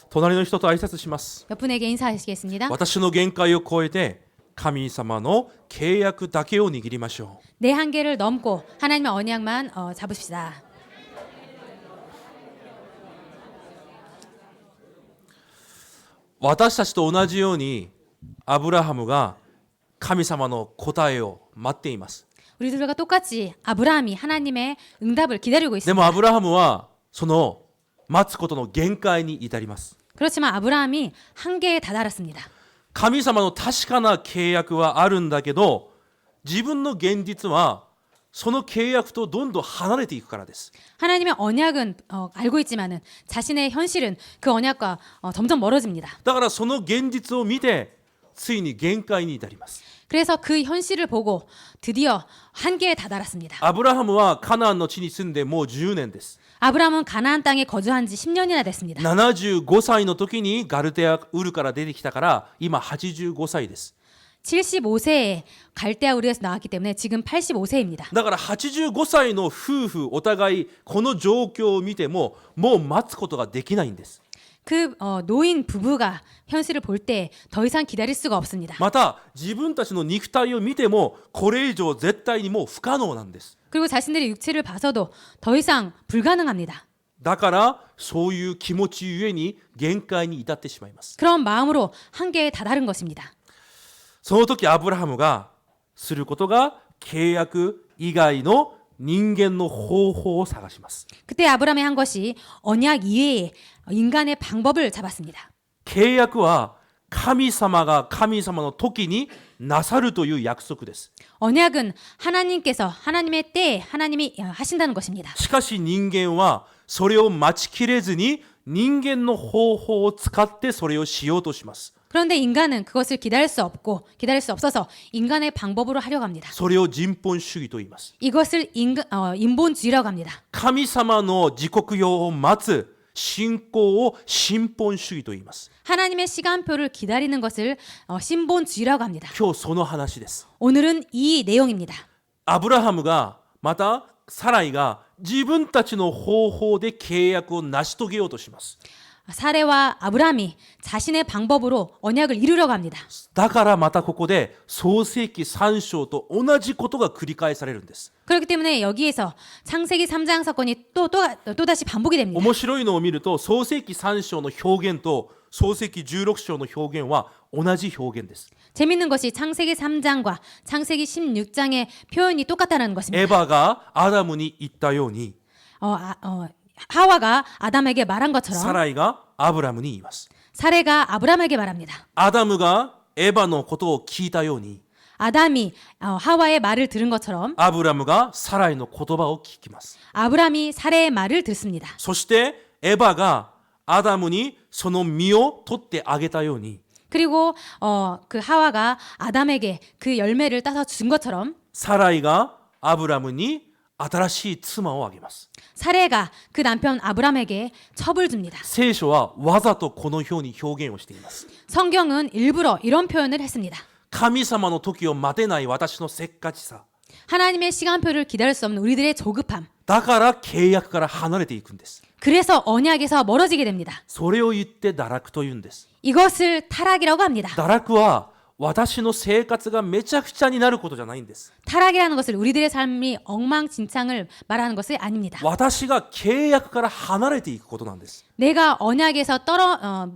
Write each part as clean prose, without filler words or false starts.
隣の人と挨拶します。 몇 분에게 인사하시겠습니다. 私の限界を超えて神様の契約だけを握りましょう。 내 한계를 넘고 하나님의 언약만 잡읍시다. 私たちと同じようにアブラハムが神様の答えを待っています。 우리들과 똑같이 아브라함이 하나님의 응답을 기다리고 で 있습니다. もアブラハムはその待つことの限界に至ります。 그렇지만 아브라함이 한계에 다다랐습니다. 神様の確かな契約はあるんだけど、自分の現実はその契約とどんどん離れていくからです。 하나님의 언약은 알고 있지만은 자신의 현실은 그 언약과 점점 멀어집니다. だからその現実を見てついに限界に至ります。 그래서 그 현실을 보고 드디어 한계에 다다랐습니다. アブラハムはカナンの地に住んでもう10年です。 아브라함은 가나안 땅에 거주한 지 10년이나 됐습니다. 75歳の時にガルテアウルから出てきたから今85歳です。 75세에 갈대아 우르에서 나왔기 때문에 지금 85세입니다. だから85歳の夫婦お互いこの状況を見てももう待つことができないんです。 그 노인 부부가 현실을 볼 때 더 이상 기다릴 수가 없습니다. また自分たちの肉体を見てもこれ以上絶対にもう不可能なんです。 그리고 자신들의 육체를 봐서도 더 이상 불가능합니다. だからそういう気持ちゆえに限界に至ってしまいます。 그런 마음으로 한계에 다다른 것입니다. その時アブラハムがすることが契約以外の人間の方法を探します。 그때 아브라함이 한 것이 언약 이외의 인간의 방법을 잡았습니다. 契約は神様が神様の時になさるという約束です。 언약은 하나님께서 하나님의 때에 하나님이 하신다는 것입니다. しかし人間はそれを待ちきれずに人間の方法を使ってそれをしようとします。 그런데 인간은 그것을 기다릴 수 없어서 인간의 방법으로 하려고 합니다. それを人本主義と言います。 이것을 인본주의라고 합니다. 神様の時刻表を待つ信仰を新本主義と言います。 하나님의 시간표를 기다리는 것을 신본주의라고 합니다. 今日その話です。 오늘은 이 내용입니다. アブラハムがまたサライが自分たちの方法で契約を成し遂げようとします。 사레와 아브라함이 자신의 방법으로 언약을 이루려고 합니다. だからまたここで創世記3章と同じことが繰り返されるんです。 그렇기 때문에 여기에서 창세기 3장 사건이 또다시 반복이 됩니다. 面白いのを見ると創世記3章の表現と創世記16章の表現は同じ表現です。 재밌는 것이 창세기 3장과 창세기 16장의 표현이 똑같다는 エ 것입니다. バがアダムに言ったように 하와가 아담에게 말한 サ 것처럼 ライがアブラムに言います。 사레가 아브라함에게 말합니다. アダムがエバのことを聞いたように 아담이 하와의 말을 들은 것처럼 アブラムがサライの言葉を聞きます。 아브라함이 사레의 말을 듣습니다. そしてエバがアダムにその実を取ってあげたように 그리고 그 하와가 아담에게 그 열매를 따서 준 것처럼 サライがアブラムに新しい妻をあげます。 사레가 그 남편 아브람에게 첩을 줍니다. 聖書はわざとこのように表現をしています。 성경은 일부러 이런 표현을 했습니다. 神様の時を待てない私のせっかちさ。 하나님의 시간표를 기다릴 수 없는 우리들의 조급함. だから契約から離れていくんです。 그래서 언약에서 멀어지게 됩니다. それを言って堕落と言うんです。 이것을 타락이라고 합니다. 堕落は私の生活がめちゃくちゃになることじゃないんです。 타락이라는 것을 우리들의 삶이 엉망진창을 말하는 것이 아닙니다. 私が契約から離れていくことなんです。 내가 언약에서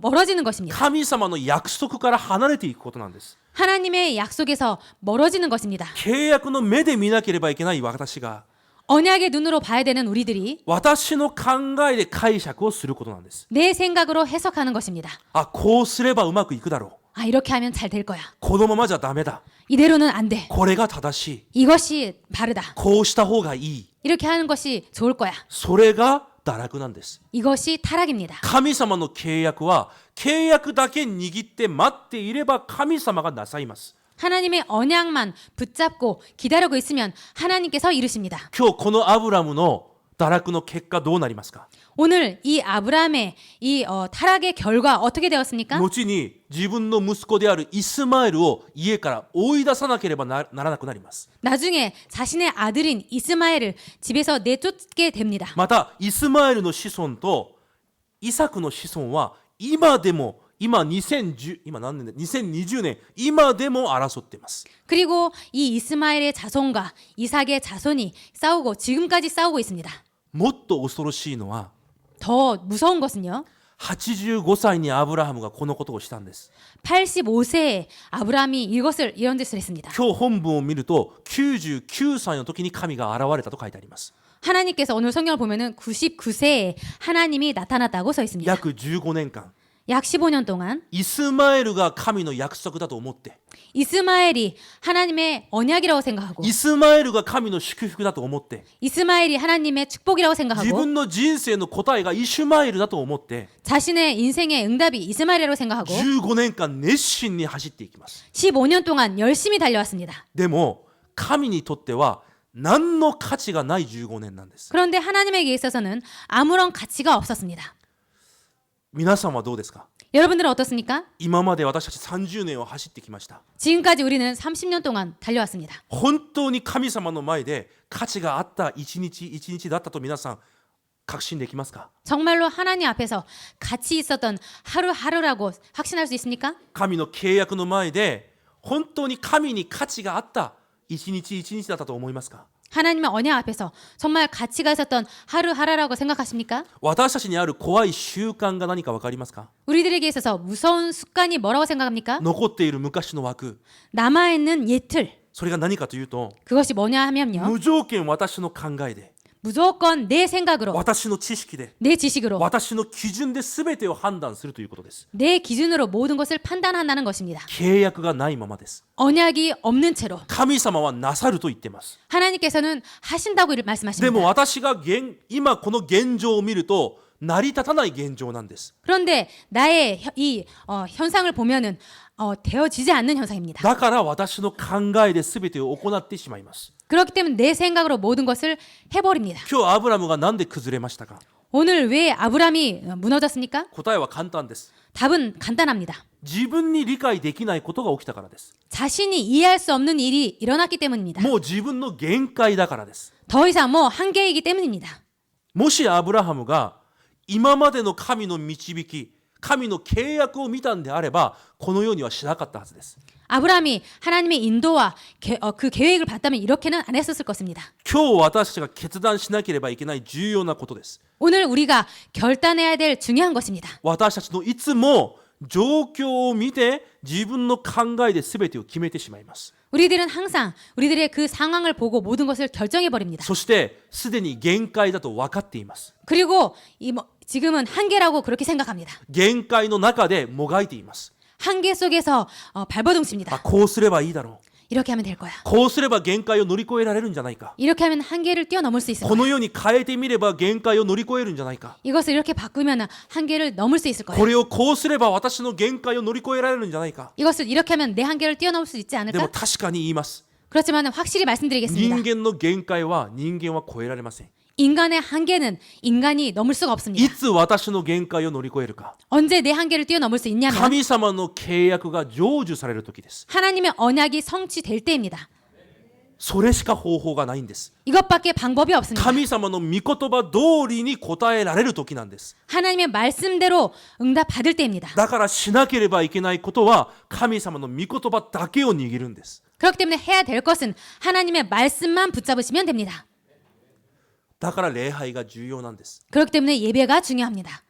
멀어지는 것입니다. 神様の約束から離れていくことなんです。 하나님의 약속에서 멀어지는 것입니다. 契約の目で見なければいけない私が 언약의 눈으로 봐야 되는 우리들이 私の考えで解釈をすることなんです。 내 생각으로 해석하는 것입니다. あ、こうすればうまくいくだろう。 이렇게 하면 잘 될 거야. このままじゃダメだ。 이대로는 안 돼. これが正しい。 이것이 바르다. こうした方がいい。 이렇게 하는 것이 좋을 거야. それが堕落なんです。 이것이 타락입니다. 神様の契約は契約だけ握って待っていれば神様がなさいます。 하나님의 언약만 붙잡고 기다리고 있으면 하나님께서 이루십니다. 今日このアブラムの堕落の結果どうなりますか？ 오늘 이 아브라함의 이 타락의 결과 어떻게 되었습니까? 後に自分の息子であるイスマエルを家から追い出さなければならなくなります。 나중에 자신의 아들인 이스마엘을 집에서 내쫓게 됩니다. またイスマエルの子孫とイサクの子孫は今でも今何年だ2020年今でも争っています。 그리고 이 이스마엘의 자손과 이삭의 자손이 싸우고 지금까지 싸우고 있습니다. もっと恐ろしいのは 더 무서운 것은요. 85歳にアブラハムがこのことをしたんです。 85세에 아브라함이 이런 짓을 했습니다. 今日本文を見ると99歳の時に神が現れたと書いてあります。 하나님께서 오늘 성경을 보면은 99세에 하나님이 나타났다고 써 있습니다. 約15年間 약 15년 동안 イスマエルが神の約束だと思って 이스마엘이 하나님의 언약이라고 생각하고 イスマエルが神の祝福だと思って 이스마엘이 하나님의 축복이라고 自 생각하고 分の人生の答えがイシュマエルだと思って 자신의 인생의 응답이 이스마엘이라고 생각하고 15年間熱心に走っていきます。 15년 동안 열심히 달려왔습니다. でも神にとっては何の価値がない15年なんです。 그런데 하나님에게 있어서는 아무런 가치가 없었습니다. 皆さんはどうですか？ 여러분들은 어떻습니까? 今まで私たち30年を走ってきました。 지금까지 우리는 30년 동안 달려왔습니다. 本当に神様の前で価値があった一日一日だったと皆さん確信できますか？ 정말로 하나님 앞에서 가치 있었던 하루하루라고 확신할 수 있습니까? 神の契約の前で本当に神に価値があった一日一日だったと思いますか？ 하나님의 언약 앞에서 정말 가치가 있었던 하루하루라고 생각하십니까? 私たちにある怖い習慣が何か分かりますか？ 우리들에게 있어서 무서운 습관이 뭐라고 생각합니까? 残っている昔の枠、 남아있는 옛틀. それが何かというと 그것이 뭐냐 하면요. 無条件私の考えで 무조건 내 생각으로, 私の知識で 내 지식으로, 私の基準で全てを判断するということです。 내 기준으로 모든 것을 판단한다는 것입니다. 契約がないままです。 언약이 없는 채로 神様はなさると言っています。 하나님께서는 하신다고 でも 말씀하십니다. 私が今この現状を見ると成り立たない現状なんです。 그런데 나의 이 현상을 보면은 되어지지 않는 현상입니다. だから私の考えで全てを行ってしまいます。 그렇기 때문에 내 생각으로 모든 것을 해버립니다. 今日アブラムがなんで崩れましたか？ 오늘 왜 아브람이 무너졌습니까? 答えは簡単です。 답은 간단합니다. 自分に理解できないことが起きたからです。 자신이 이해할 수 없는 일이 일어났기 때문입니다. もう自分の限界だからです。 더 이상 한계이기 때문입니다. もしアブラハムが今までの神の導き、神の契約を見たんであればこのようにはしなかったはずです。 아브람이 하나님의 인도와 그 계획을 봤다면 이렇게는 안 했었을 것입니다. 今日私たちが決断しなければいけない重要なことです。 오늘 우리가 결단해야 될 중요한 것입니다. 私たちのいつも状況を見て自分の考えで全てを決めてしまいます。 우리들은 항상 우리들의 그 상황을 보고 모든 것을 결정해 버립니다. そしてすでに限界だと分かっています。 그리고 지금은 한계라고 그렇게 생각합니다. 限界の中でもがいています。 한계 속에서 발버둥칩니다. こうすればいいだろう。 이렇게 하면 될 거야. こうすれば限界を乗り越えられるんじゃないか。 이렇게 하면 한계를 뛰어넘을 수 있을 こ 거야. のように変えてみれば限界を乗り越えるんじゃないか。 이것을 이렇게 바꾸면 한계를 넘을 수 있을 거야. これをこうすれば私の限界を乗り越えられるんじゃないか。 이것을 이렇게 하면 내 한계를 뛰어넘을 수 있지 でも 않을까? 確かに言います。 그렇지만 확실히 人 말씀드리겠습니다. 間の限界は人間は超えられません。 인간의 한계는 인간이 넘을 수가 い 없습니다. つ私の限界を乗り越えるか。 언제 내 한계를 뛰어넘을 수 있냐면 神様の契約が成就される時です。 하나님의 언약이 성취될 때입니다. それしか方法がないんです。 이것밖에 방법이 없습니다. 神様の御言葉通りに答えられる時なんです。 하나님의 말씀대로 응답 받을 때입니다. だからしなければいけないことは神様の御言葉だけを握るんです。 그렇기 때문에 해야 될 것은 하나님의 말씀만 붙잡으시면 됩니다. だから礼拝が重要なんです。 그렇기 때문에 예배가 중요합니다.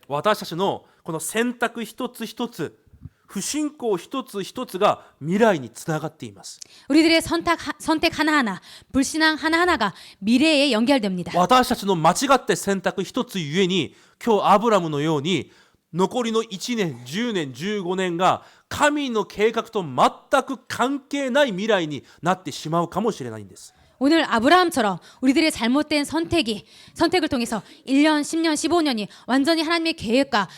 私たちのこの選択一つ一つ、不信仰一つ一つが未来につながっています。 우리들의 선택 하나하나, 불신앙 하나하나가 미래에 연결됩니다. 私たちの間違って選択一つゆえに、今日アブラムのように残りの1年、10年、15年が神の計画と全く関係ない未来になってしまうかもしれないんです。 오늘 아브라함처럼 우리들의 잘못된 선택을 통해서 1년, 10년, 15년이 완전히 하나님의 계획과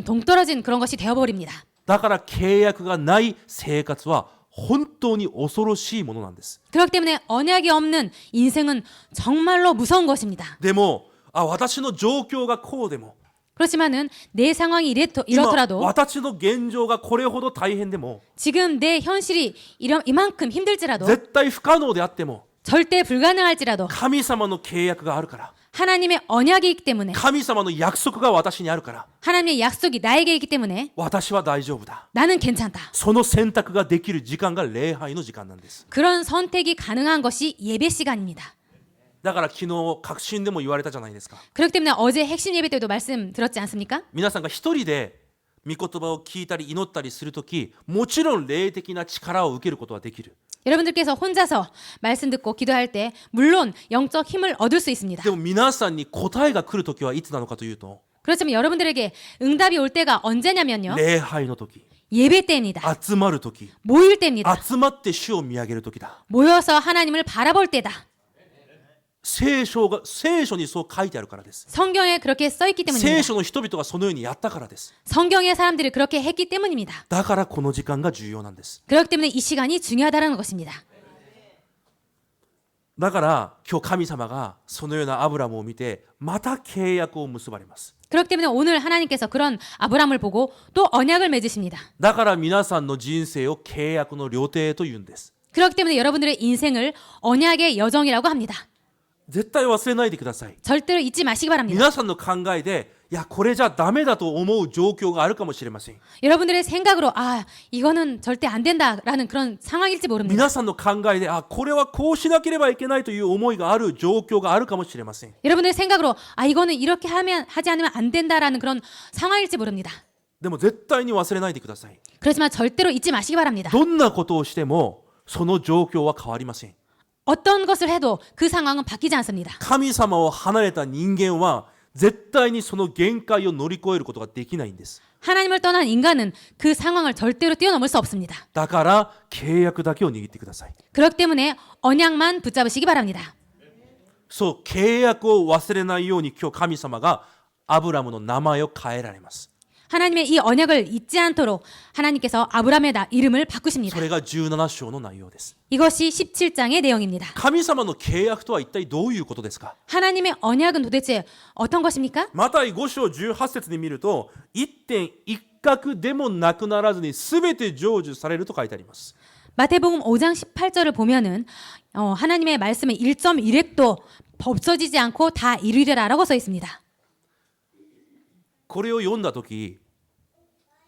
동떨어진 그런 것이 되어버립니다. だから契約がない生活は本当に恐ろしいものなんです。 그렇기 때문에 언약이 없는 인생은 정말로 무서운 것입니다. でも、私の状況がこうでも、 그렇지만은 내 상황이 今 이렇더라도 私の現状がこれほど大変でも、 지금 내 현실이 이만큼 힘들지라도 絶対不可能であっても、 절대 불가능할지라도 神様の契約があるから、 하나님의 언약이 있기 때문에 神様の約束が私にあるから 하나님의 약속이 나에게 있기 때문에 私は大丈夫だ 나는 괜찮다. その選択ができる時間が礼拝の時間なんです 그런 선택이 가능한 것이 예배 시간입니다. だから昨日確信でも言われたじゃないですか 그렇기 때문에 어제 핵심 예배 때도 말씀 들었지 않습니까? 皆さんが一人で御言葉を聞いたり祈ったりするときもちろん霊的な力を受けることはできる 여러분들께서 혼자서 말씀 듣고 기도할 때 물론 영적 힘을 얻을 수 있습니다. でも皆さんに答えが来るときはいつなのかというと 그렇지만 여러분들에게 응답이 올 때가 언제냐면요. 礼拝の時 예배 때입니다. 集まる時 모일 때입니다. 集まって主を見上げる時だ 모여서 하나님을 바라볼 때다. 聖書にそう書いてあるからです 성경에 그렇게 써 있기 聖 때문입니다. 書の人々がそのようにやったからです 성경의 사람들이 그렇게 했기 때문입니다. だからこの時間が重要なんです 그렇기 때문에 이 시간이 중요하다는 것입니다. だから今日神様がそのようなアブラムを見てまた契約を結ばれます 그렇기 때문에 오늘 하나님께서 그런 아브라함을 보고 또 언약을 맺으십니다. だから皆さんの人生を契約の旅程と言うんです 그렇기 때문에 여러분들의 인생을 언약의 여정이라고 합니다. 絶対忘れないでください 절대로 잊지 마시기 바랍니다. 皆さんの考えでいやこれじゃダメだと思う状況があるかもしれません 여러분들의 생각으로 아 이거는 절대 안 된다라는 그런 상황일지 모릅니다. 皆さんの考えでこれはこうしなければいけないという思いがある状況があるかもしれません 여러분들의 생각으로 아 이거는 이렇게 하지 않으면 안 된다라는 그런 상황일지 모릅니다. でも絶対に忘れないでください 그렇지만 절대로 잊지 마시기 바랍니다. どんなことをしてもその状況は変わりません 어떤 것을 해도 그 상황은 바뀌지 않습니다. 神様を離れた人間は絶対にその限界を乗り越えることができないんです 하나님을 떠난 인간은 그 상황을 절대로 뛰어넘을 수 없습니다. だから契約だけを握ってください 그렇기 때문에 언약만 붙잡으시기 바랍니다. そう契約を忘れないように今日神様がアブラムの名前を変えられます 하나님의 이 언약을 잊지 않도록 하나님께서 아브라함의 이름을 바꾸십니다. それが17章の内容です 이것이 17장의 내용입니다. 神様の契約とは一体どういうことですか 하나님의 언약은 도대체 어떤 것입니까? マタイ5章18節に見ると一点一角でもなくならずに全て成就されると書いてあります 마태복음 5장 18절을 보면은 하나님의 말씀에 1.1획도 없어지지 않고 다 이루리라라고 써 있습니다. これを読んだ時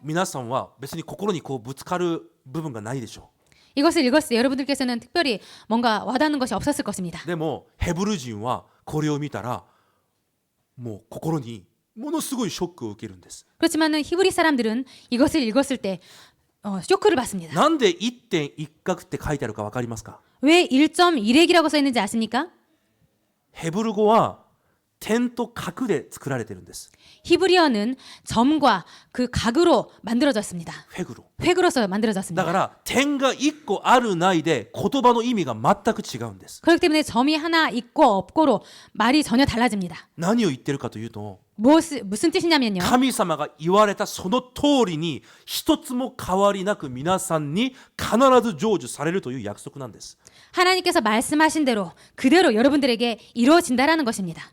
皆さんは別に心にこうぶつかる部分がないでしょ 이것을 읽었을 때 여러분들께서는 특별히 뭔가 와닿는 것이 없었을 것입니다. うでもヘブル人はこれを見たらもう心にものすごいショックを受けるんです 그렇지만은 히브리 사람들은 이것을 읽었을 때 쇼크를 받습니다. なんで一点一角って書いてあるか分かりますか 왜 1.1획이라고 써 있는지 아십니까? ヘブル語は点と角で作られてるんです 히브리어는 점과 그 각으로 만들어졌습니다. フェグロ 획으로서 だ 만들어졌습니다. から点が1個あるないで言葉の意味が全く違うんです 그렇기 때문에 점이 하나 있고 없고로 말이 전혀 달라집니다. 何を言ってるかというと 무슨 뜻이냐면요. 神様が言われたその通りに一つも変わりなく皆さんに必ず成就されるという約束なんです 하나님께서 말씀하신 대로 그대로 여러분들에게 이루어진다라는 것입니다.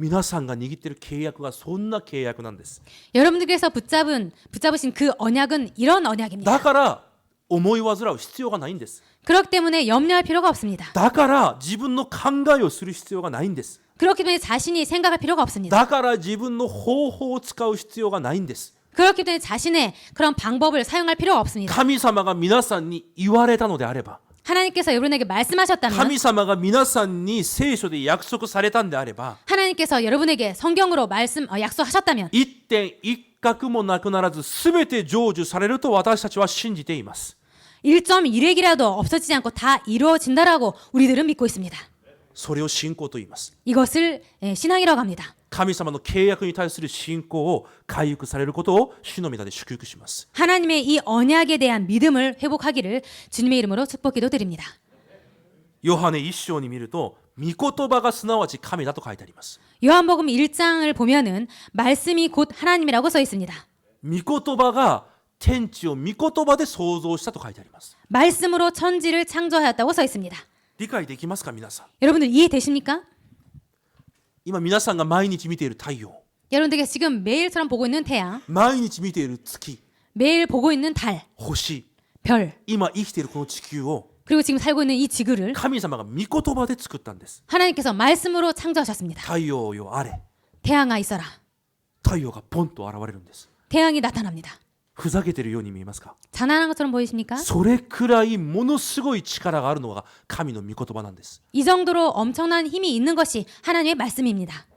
皆さんが握っている契約がそんな契約なんです 여러분들께서 붙잡으신 그 언약은 이런 언약입니다. だから思い煩う必要がないんです 그렇기 때문에 염려할 필요가 없습니다. だから自分の考えをする必要がないんです 그렇기 때문에 자신이 생각할 필요가 없습니다. だから自分の方法を使う必要がないんです 그렇기 때문에 자신의 그런 방법을 사용할 필요가 없습니다. 神様が皆さんに言われたのであれば 하나님께서 여러분에게 말씀하셨다면 神様が皆さんに聖書で約束されたんであれば 하나님께서 여러분에게 성경으로 약속하셨다면 一点一角もなくならず全て成就されると私たちは信じています 1.1획이라도 없어지지 않고 다 이루어진다라고 우리들은 믿고 있습니다. それを信仰と言います 이것을 신앙이라고 합니다. 神様の契約に対する信仰を回復されることを主の御名で祝福します 하나님의 이 언약에 대한 믿음을 회복하기를 주님의 이름으로 축복 기도드립니다. ヨハネ1章に見ると御言葉がすなわち神だと書いてあります 요한복음 1장을 보면은 말씀이 곧 하나님이라고 써 있습니다. 御言葉が天地を御言葉で創造したと書いてあります 말씀으로 천지를 창조하였다고 써 있습니다. 理解できますか皆さん 여러분들 이해되십니까? 今皆さんが毎日見ている太陽 여러분들께서 지금 매일처럼 보고 있는 태양, 毎日見ている月 매일 보고 있는 달, 星 별, 今生きているこの地球を 그리고 지금 살고 있는 이 지구를 神様が御言葉で作ったんです。 하나님께서 말씀으로 창조하셨습니다. 太陽よあれ。 태양아 있어라. 太陽がポンと現れるんです。 태양이 나타납니다. ふざけてるように見えますか？ 장난한 것처럼 보이십니까? それくらいものすごい力があるのが神の御言葉なんです。 이 정도로 엄청난 힘이 있는 것이 하나님의 말씀입니다.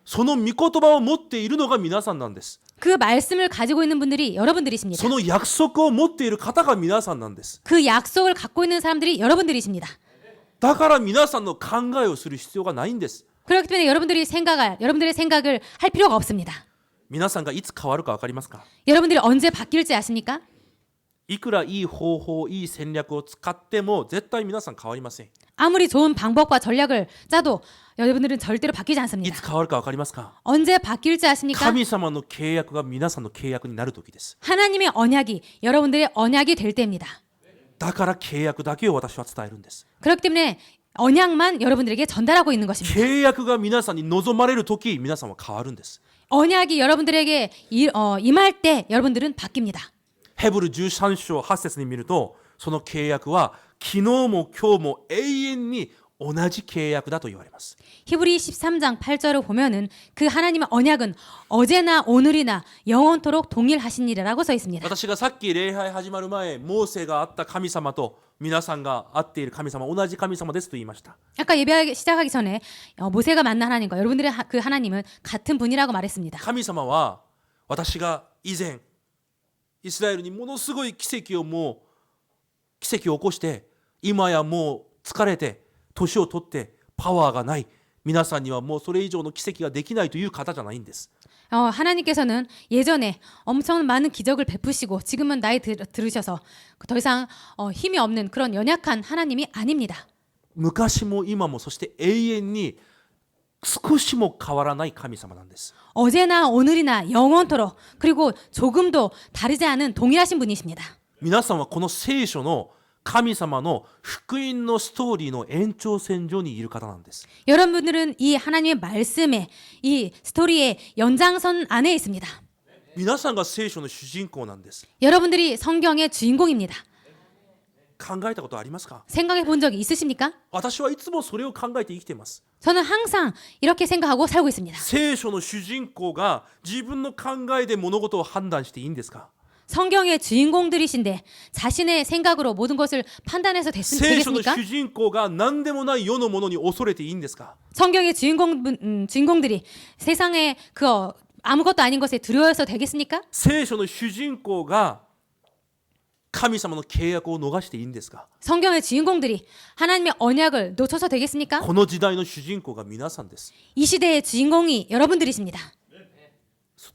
その御言葉を持っているのが皆さんなんです。 그 말씀을 가지고 있는 분들이 여러분들이십니다. その約束を持っている方が皆さんなんです。 그 약속을 갖고 있는 사람들이 여러분들이십니다. だから皆さんの考えをする必要がないんです。 그렇기 때문에 여러분들의 생각을 할 필요가 없습니다. 皆さんがいつ変わるか分かりますか？ 여러분들이 언제 바뀔지 아십니까? いくらいい方法、いい戦略を使っても絶対皆さん変わりません。 아무리 좋은 방법과 전략을 짜도 여러분들은 절대로 바뀌지 い 않습니다. つ変わるか分かりますか？ 언제 바뀔지 아십니까? 神様の契約が皆さんの契約になる時です。 하나님의 언약이 여러분들의 언약이 될 때입니다. だから契約だけを私は伝えるんです。 그렇기 때문에 언약만 여러분들에게 전달하고 있는 것입니다. 契約が皆さんに望まれる時、皆さんは変わるんです。 언약이 여러분들에게 임할 때 여러분들은 바뀝니다. ヘブル13章8節に見ると、その契約は昨日も今日も永遠に同じ契約だと言われます。 히브리 13장 8절을 보면은 그 하나님의 언약은 어제나 오늘이나 영원토록 동일하시니라라고 써 있습니다. 私がさっき礼拝始まる前、モーセが会った神様と皆さんが会っている神様、同じ神様ですと言いました。 아까 예배 시작하기 전에 모세가 만난 하나님과 여러분들의 그 하나님은 같은 분이라고 말했습니다. 神様は私が以前イスラエルにものすごい奇跡を起こして、今やもう疲れて年を取ってパワーがない、皆さんにはもうそれ以上の奇跡ができないという方じゃないんです。 하나님께서는 예전에 엄청 많은 기적을 베푸시고 지금은 나이 들으셔서 더 이상 힘이 없는 그런 연약한 하나님이 아닙니다. 昔も今もそして永遠に少しも変わらない神様なんです。 어제나 오늘이나 영원토록 그리고 조금도 다르지 않은 동일하신 분이십니다. 皆さんはこの聖書の神様の福音のストーリーの延長線上にいる方なんです。 여러분들은 이 하나님의 말씀의 이 스토리의 연장선 안에 있습니다. 皆さんが聖書の主人公なんです。 여러분들이 성경의 주인공입니다. 考えたことありますか？ 생각해 본 적이 있으십니까? 私はいつもそれを考えて生きています。 저는 항상 이렇게 생각하고 살고 있습니다. 聖書の主人公が自分の考えで物事を判断していいんですか？ 성경의 주인공들이신데 자신의 생각으로 모든 것을 판단해서 聖書の 되겠습니까? 主人公が何でもない世のものに恐れていいんですか？ 성경의 주인공들이 세상에 아무것도 아닌 것에 두려워서 되겠습니까? 聖書の主人公が神様の契約を逃していいんですか？ 성경의 주인공들이 하나님의 언약을 놓쳐서 되겠습니까? この時代の主人公が皆さんです。 이 시대의 주인공이 여러분들이십니다.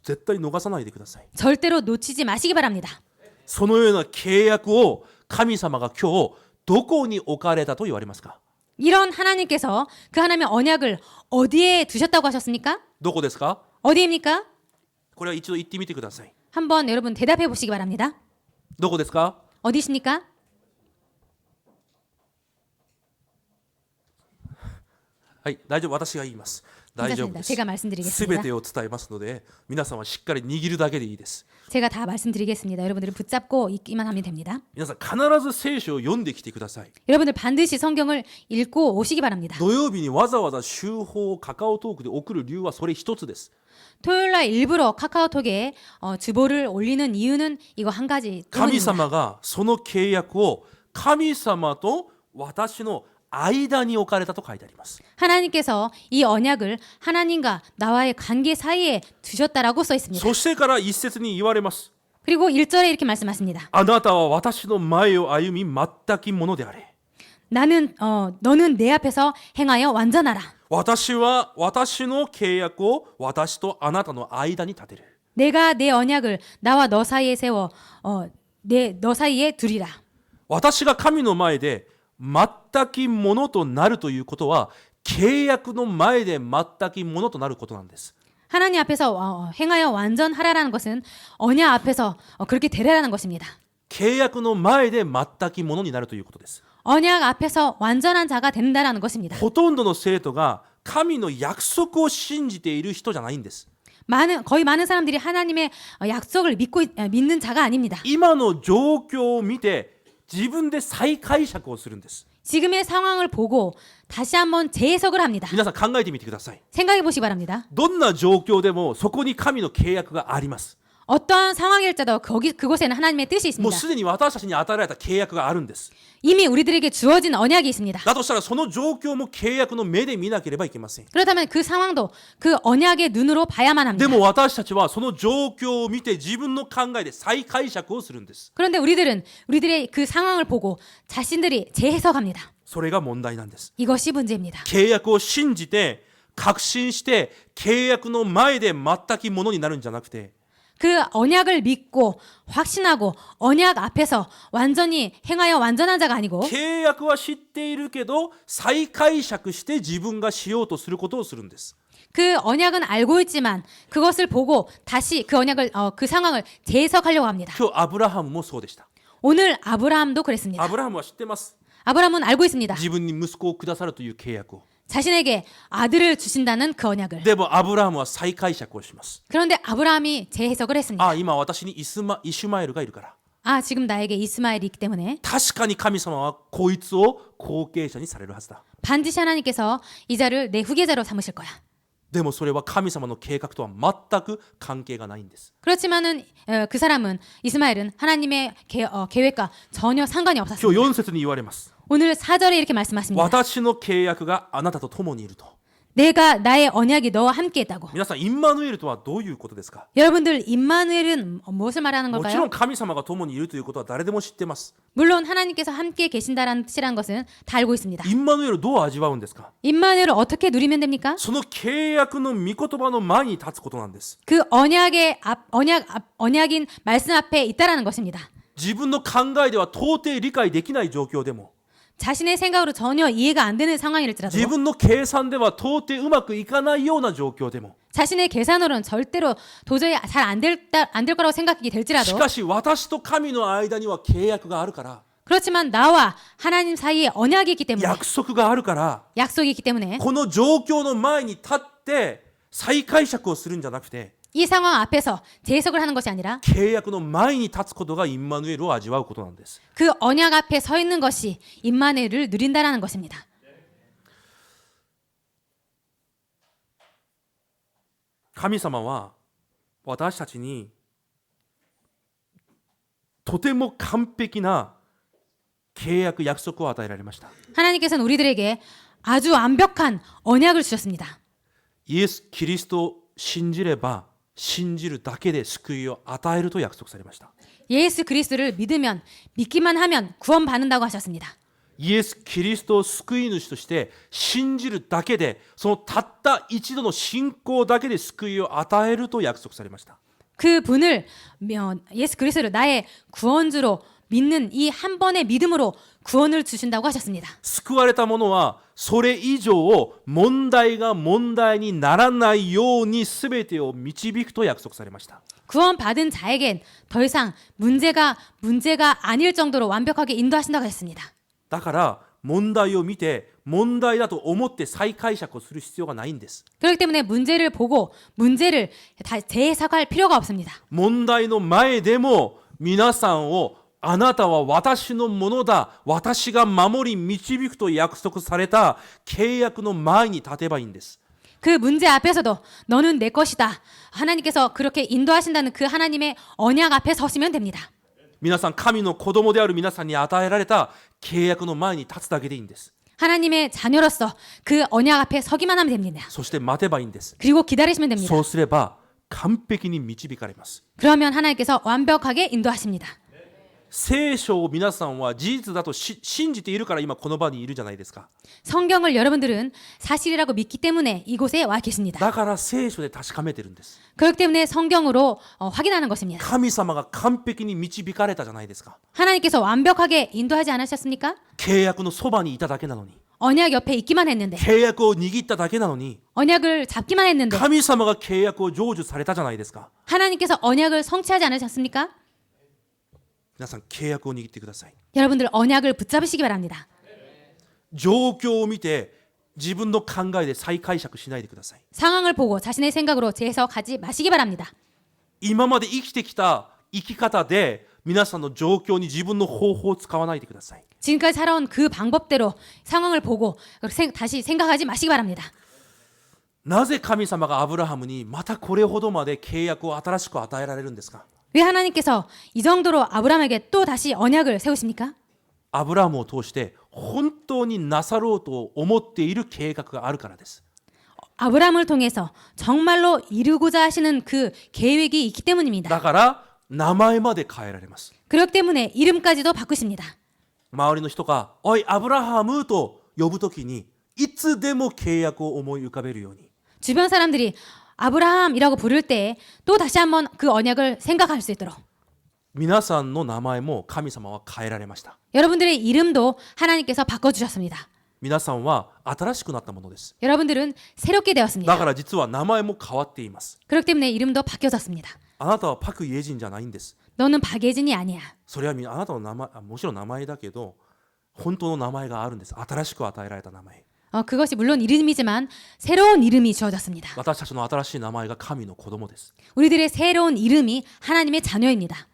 絶対逃さないでください。 절대로 놓치지 마시기 바랍니다. そのような契約を神様が今日どこに置かれたと言われますか？ 이런 하나님께서 그 하나님의 언약을 어디에 두셨다고 하셨습니까? どこですか？ 어디입니까? これは一度言ってみてください。 한번 여러분 대답해 보시기 바랍니다. どこですか？ 어디십니까? はい、大丈夫、私が言います。大丈夫です。 제가 すべ 말씀드리겠습니다. てを伝えますので、皆さんはしっかり握るだけでいいです。 제가 다 말씀드리겠습니다. 여러분들은 붙잡고 있기만 하면 됩니다. 皆さん必ず聖書を読んできてください。 여러분들 반드시 성경을 읽고 오시기 바랍니다. 土曜日にわざわざ週報をカカオトークで送る理由はそれ一つです 토요일날 일부러 카카오톡에 주보를 올리는 이유는 이거 한 가지 神 때문입니다. 様がその契約を神様と私の間に置かれたと書いてあります。 하나님께서 이 언약을 하나님과 나와의 관계 사이에 두셨다라고 써 있습니다. そしてから一節に言われます。 그리고 1절에 이렇게 말씀하십니다. あなたは私の前を歩み全きものであれ。 너는 내 앞에서 행하여 완전하라. 私は私の契約を私とあなたの間に立てる。 내가 내 언약을 나와 너 사이에 세워 너 사이에 두리라. 私が神の前で全きものとなるということは契約の前で全きものとなることなんです。 하나님 앞에서 행하여 완전하라라는 것은 언약 앞에서 그렇게 되라라는 것입니다. 契約の前で全きものになるということです。 언약 앞에서 완전한 자가 된다라는 것입니다. ほとんどの生徒が神の約束を信じている人じゃないんです。 거의 많은 사람들이 하나님의 약속을 믿는 자가 아닙니다. 今の状況を見て自分で再解釈をするんです。 지금의 상황을 보고 다시 한번 재해석을 합니다. 皆さん考えてみてください。 생각해 보시기 바랍니다. どんな状況でもそこに神の契約があります。 어떠한 상황일지라도 그곳에는 하나님의 뜻이 もう 있습니다. すでに私たちに与えられた契約があるんです。 이미 우리들에게 주어진 언약이 있습니다. だとしたらその状況も契約の目で見なければいけません。 그렇다면 그 상황도 그 언약의 눈으로 봐야만 で 합니다. も私たちはその状況を見て自分の考えで再解釈をするんです。 그런데 우리들의 그 상황을 보고 자신들이 재해석합니다. それが問題なんです。 이것이 문제입니다. 契約を信じて確信して契約の前で全くものになるんじゃなくて、 그 언약을 믿고 확신하고 언약 앞에서 완전히 행하여 완전한 자가 아니고 契約は知っているけど再解釈して自分がしようとすることをするんです。 그 언약은 알고 있지만 그것을 보고 다시 그 언약을 그 상황을 재해석하려고 합니다. 今日アブラハムもそうでした。 오늘 아브라함도 그랬습니다. アブラハムは知ってます。 아브라함은 알고 있습니다. 自分に息子をくださるという契約を。 자신에게 아들을 주신다는 그 언약을. でもアブラハムは再解釈をします。 그런데 아브라함이 재해석을 했습니다. あ、今私にイシュマエルがいるから。 아, 지금 나에게 이스마엘이 있기 때문에 確かに神様はこいつを後継者にされるはずだ。 반드시 하나님께서 이 자를 내 후계자로 삼으실 거야. でもそれは神様の計画とは全く関係がないんです。 그렇지만은 그 사람은 이스마엘은 하나님의 계획과 전혀 상관이 今日 없었습니다. 4節に言われます。 오늘 4절에 이렇게 말씀하십니다. 私の契約があなたと共にいると。 내가 나의 언약이 너와 함께 했다고. 皆さん、インマヌエルとはどういうことですか？ 여러분들 임마누엘은 무엇을 말하는 もちろん 걸까요? 神様が共にいるということは誰でも知ってます。 물론 하나님께서 함께 계신다라는 뜻이라는 것은 다 알고 있습니다. インマヌエルどう味わうんですか？ 임마누엘을 어떻게 누리면 됩니까? その契約の御言葉の前に立つことなんです。 그 언약인 말씀 앞에 있다라는 것입니다. 自分の考えでは到底理解できない状況でも、 자신의 생각으로 전혀 이해가 안 되는 상황일지라도 自分の計算では到底うまくいかないような状況でも、 자신의 계산으로는 절대로 도저히 잘 안 될 거라고 생각이 し 될지라도 かし私と神の間には契約があるから、 그렇지만 나와 하나님 사이에 언약이 있기 때문에 約束があるから、 약속이 있기 때문에 この状況の前に立って再解釈をするんじゃなくて、 이 상황 앞에서 재해석을 하는 것이 아니라 契約の前に立つことがインマヌエルを味わうことなんです。 그 언약 앞에 서 있는 것이 임마누엘을 누린다라는 것입니다. 神様は私たちにとても完璧な契約約束を与えられました。 하나님께서는 우리들에게 아주 완벽한 언약을 주셨습니다. イエス・キリストを信じれば信じるだけで救いを与えると約束されました。 예수 그리스도를 믿기만 하면 구원받는다고 하셨습니다. イエス・キリストを救い主として信じるだけで、そのたった一度の信仰だけで救いを与えると約束されました。 그 분을 예수 그리스도를 나의 구원주로 믿는 이 한 번의 믿음으로 구원을 주신다고 하셨습니다. 救われた者はそれ以上問題が問題にならないように全てを導くと約束されました。 구원받은 자에겐 더 이상 문제가 아닐 정도로 완벽하게 인도하신다고 했습니다. だから問題を見て問題だと思って再解釈をする必要がないんです。 그렇기 때문에 문제를 보고 문제를 다 재해석할 필요가 없습니다. 問題の前でも皆さんをあなたは私のものだ、私が守り導くと約束された契約の前に立てばいいんです。 그 문제 앞에서도 너는 내 것이다. 하나님께서 그렇게 인도하신다는 그 하나님의 언약 앞에 서시면 됩니다. 皆さん、神の子供である皆さんに与えられた契約の前に立つだけでいいんです。 하나님의 자녀로서 그 언약 앞에 서기만 하면 됩니다. そして待てばいいんです。 그리고 기다리시면 됩니다. そうすれば完璧に導かれます。 그러면 하나님께서 완벽하게 인도하십니다. 聖書を皆さんは事実だと信じているから今この場にいるじゃないですか。 성경을 여러분들은 사실이라고 믿기 때문에 이곳에 와 계십니다. だから聖書で確かめてるんです。 그렇기 때문에 성경으로 확인하는 것입니다. 神様が完璧に導かれたじゃないですか。 하나님께서 완벽하게 인도하지 않으셨습니까? 契約のそばにいただけなのに、 언약 옆에 있기만 했는데 契約を握っただけなのに、 언약을 잡기만 했는데 神様が契約を成就されたじゃないですか。 하나님께서 언약을 성취하지 않으셨습니까? 皆さん契約を握ってください。 여러분들 언약을 붙잡으시기 바랍니다. 状況を見て自分の考えで再解釈しないでください。 상황을 보고 자신의 생각으로 재해석하지 마시기 바랍니다. 今まで生きてきた生き方で皆さんの状況に自分の方法を使わないでください。 지금까지 살아온 그 방법대로 상황을 보고 다시 생각하지 마시기 바랍니다. なぜ神様がアブラハムにまたこれほどまで契約を新しく与えられるんですか？ 왜 하나님께서 이 정도로 아브라함에게 또 다시 언약을 세우십니까? アブラハムを通して本当になさろうと思っている計画があるからです。 아브라함을 통해서 정말로 이루고자 하시는 그 계획이 있기 때문입니다. だから名前まで変えられます。 그렇기 때문에 이름까지도 바꾸십니다. 周りの人がおいアブラハムと呼ぶときにいつでも契約を思い浮かべるように 주변 사람들이 아브라함이라고 부를 때 또 다시 한번 그 언약을 생각할 수 있도록 皆さんの名前も神様は変えられました。 여러분들의 이름도 하나님께서 바꿔주셨습니다. 皆さんは新しくなったものです。 여러분들은 새롭게 だ 되었습니다. から実は名前も変わっています。 그렇기 때문에 이름도 바뀌어졌습니다. あなたはパク・イエジンじゃないんです。 너는 박예진이 아니야. それはあなたの名前、もちろん名前だけど本当の名前があるんです。新しく与えられた名前。 그것이 물론 이름이지만 새로운 이름이 주어졌습니다. 私たちの新しい名前が神の子供です。 우리들의 새로운 이름이 하나님의 자녀입니다.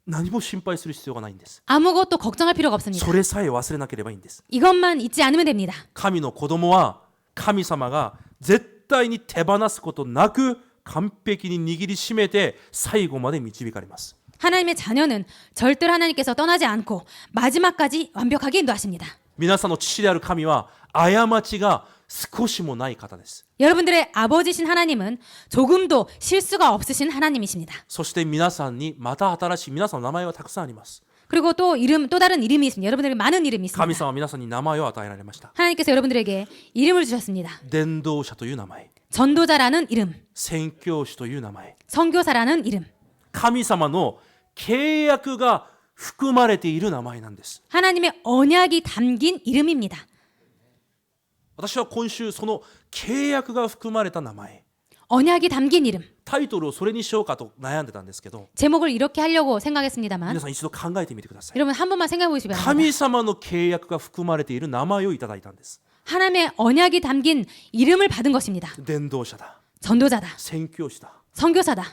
何も心配する必要がないんです。 아무것도 걱정할 필요가 없습니다. それさえ忘れなければいいんです。 이것만 잊지 않으면 됩니다. 神の子供は神様が絶対に手放すことなく完璧に握りしめて最後まで導かれます。 하나님의 자녀는 절대로 하나님께서 떠나지 않고 마지막까지 완벽하게 인도하십니다. 皆さんの父である神は過ちが少しもない方です。 여러분들의 아버지신 하나님은 조금도 실수가 없으신 하나님이십니다. そして皆さんにまた新しい皆さんの名前はたくさんあります。 그리고 또 다른 이름이 있습니다. 여러분들에게 많은 이름이 神 있습니다. 様は皆さんに名前を与えられました。 하나님께서 여러분들에게 이름을 주셨습니다. 伝道者という名前、 전도자라는 이름, 宣教師という名前、 선교사라는 이름, 神様の契約が含まれている名前なんです。 하나님의 언약이 담긴 이름입니다. 私は今週その契約が含まれた名前、 언약이 담긴 이름. タイトルをそれにしようかと悩んでたんですけど、 제목을 이렇게 하려고 생각했습니다만 皆さん一度考えてみてください。 여러분 한 번만 생각해 보시기 바랍니다. 神様の契約が含まれている名前をいただいたんです。 하나님의 언약이 담긴 이름을 받은 것입니다. 伝道者だ、 전도자다, 宣教師だ。 선교사다.